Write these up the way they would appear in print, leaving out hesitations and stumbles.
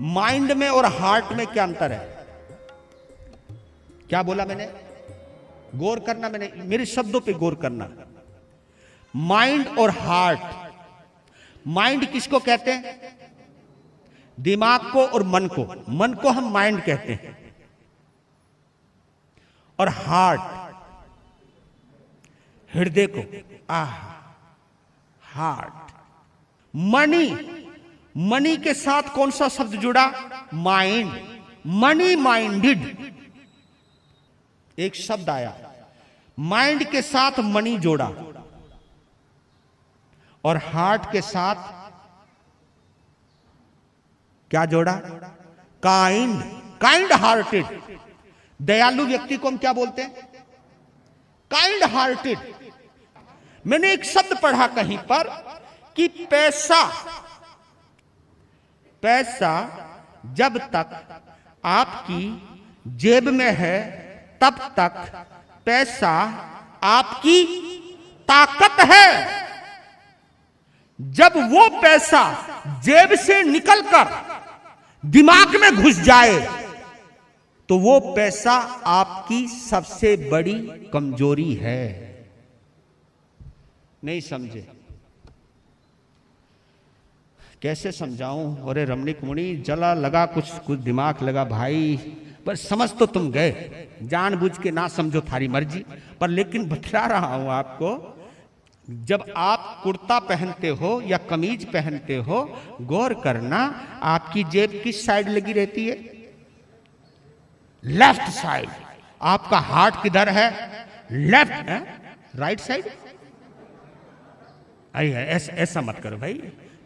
Mind में और heart में क्या अंतर है? क्या बोला मैंने? गौर करना, मैंने मेरे शब्दों पे गौर करना। माइंड और हार्ट। माइंड किसको कहते हैं? दिमाग को और मन को। मन को हम माइंड कहते हैं। और हार्ट, हृदय को। हार्ट। मनी, मनी के साथ कौन सा शब्द जुड़ा? माइंड। मनी माइंडेड एक शब्द आया, माइंड के साथ मनी जोड़ा और हार्ट के साथ क्या जोड़ा? काइंड। Kind hearted. दयालु व्यक्ति को हम क्या बोलते हैं? Kind hearted. मैंने एक शब्द पढ़ा कहीं पर कि पैसा, पैसा जब तक आपकी जेब में है तब तक पैसा आपकी ताकत है। जब वो पैसा जेब से निकलकर दिमाग में घुस जाए तो वो पैसा आपकी सबसे बड़ी कमजोरी है। नहीं समझे? कैसे समझाऊं? अरे रमणीक मुनि, जला लगा, कुछ दिमाग लगा भाई, पर समझ तो तुम गए, जानबूझ के ना समझो, थारी मर्जी। पर लेकिन बतला रहा हूं आपको, जब आप कुर्ता पहनते हो या कमीज पहनते हो, गौर करना आपकी जेब किस साइड लगी रहती है? Left side. आपका हार्ट किधर है? लेफ्ट है। Right side? ऐसा मत करो भाई,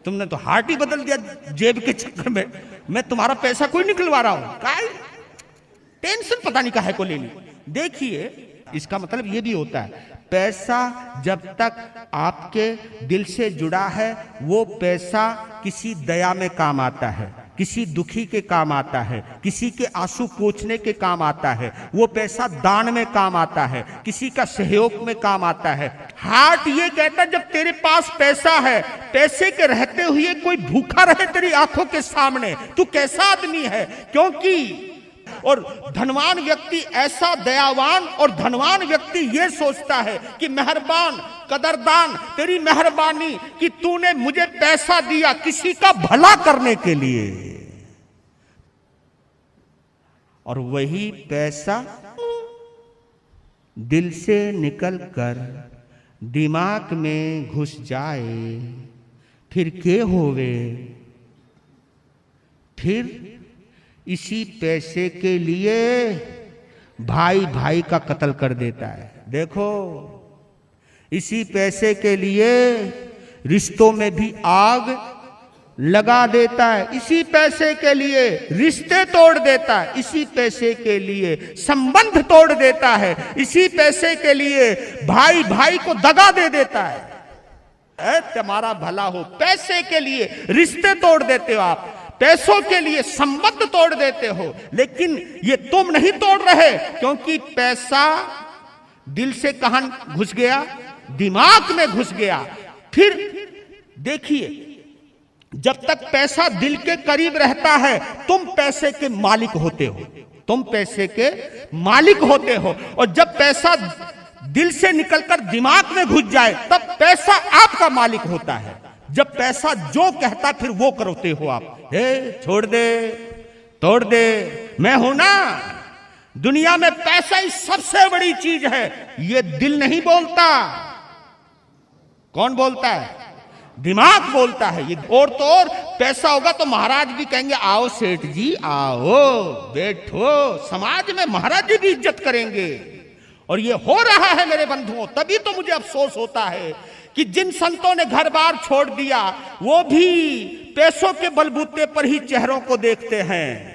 तुमने तो हार्ट ही बदल दिया जेब के चक्कर में। मैं तुम्हारा पैसा कोई निकलवा रहा हूं, काय टेंशन पता नहीं काहे को लेनी। देखिए, इसका मतलब यह भी होता है, पैसा जब तक आपके दिल से जुड़ा है, वो पैसा किसी दया में काम आता है, किसी दुखी के काम आता है, किसी के आंसू पोंछने के काम आता है, वो पैसा दान में काम आता है, किसी का सहयोग में काम आता है। हार्ट ये कहता है जब तेरे पास पैसा है, पैसे के रहते हुए कोई भूखा रहे तेरी आंखों के सामने, तू कैसा आदमी है? क्योंकि और धनवान व्यक्ति ऐसा दयावान, और धनवान व्यक्ति यह सोचता है कि मेहरबान, कदरदान, तेरी मेहरबानी कि तूने मुझे पैसा दिया किसी का भला करने के लिए। और वही पैसा दिल से निकलकर दिमाग में घुस जाए, फिर के होवे? फिर इसी पैसे के लिए भाई भाई का कत्ल कर देता है। देखो, इसी पैसे के लिए रिश्तों में भी आग लगा देता है, इसी पैसे के लिए रिश्ते तोड़ देता है, इसी पैसे के लिए संबंध तोड़ देता है, इसी पैसे के लिए भाई भाई को दगा दे देता है। तुम्हारा भला हो, पैसे के लिए रिश्ते तोड़ देते हो आप, पैसों के लिए संबंध तोड़ देते हो। लेकिन ये तुम नहीं तोड़ रहे, क्योंकि पैसा दिल से कहां घुस गया? दिमाग में घुस गया। फिर देखिए, जब तक पैसा दिल के करीब रहता है, तुम पैसे के मालिक होते हो, तुम पैसे के मालिक होते हो। और जब पैसा दिल से निकलकर दिमाग में घुस जाए, तब पैसा आपका मालिक होता है। जब पैसा जो कहता फिर वो करते हो आप। छोड़ दे, तोड़ दे, मैं हूं ना। दुनिया में पैसा ही सबसे बड़ी चीज है, ये दिल नहीं बोलता। कौन बोलता है? दिमाग बोलता है। ये और तो और पैसा होगा तो महाराज भी कहेंगे आओ सेठ जी, आओ बैठो, समाज में महाराज जी भी इज्जत करेंगे। और ये हो रहा है मेरे बंधुओं। तभी तो मुझे अफसोस होता है कि जिन संतों ने घर बार छोड़ दिया, वो भी पैसों के बलबूते पर ही चेहरों को देखते हैं।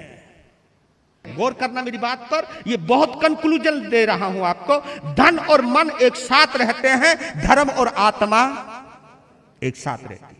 गौर करना मेरी बात पर, ये बहुत कंक्लूजन दे रहा हूं आपको। धन और मन एक साथ रहते हैं, धर्म और आत्मा एक साथ रहते हैं।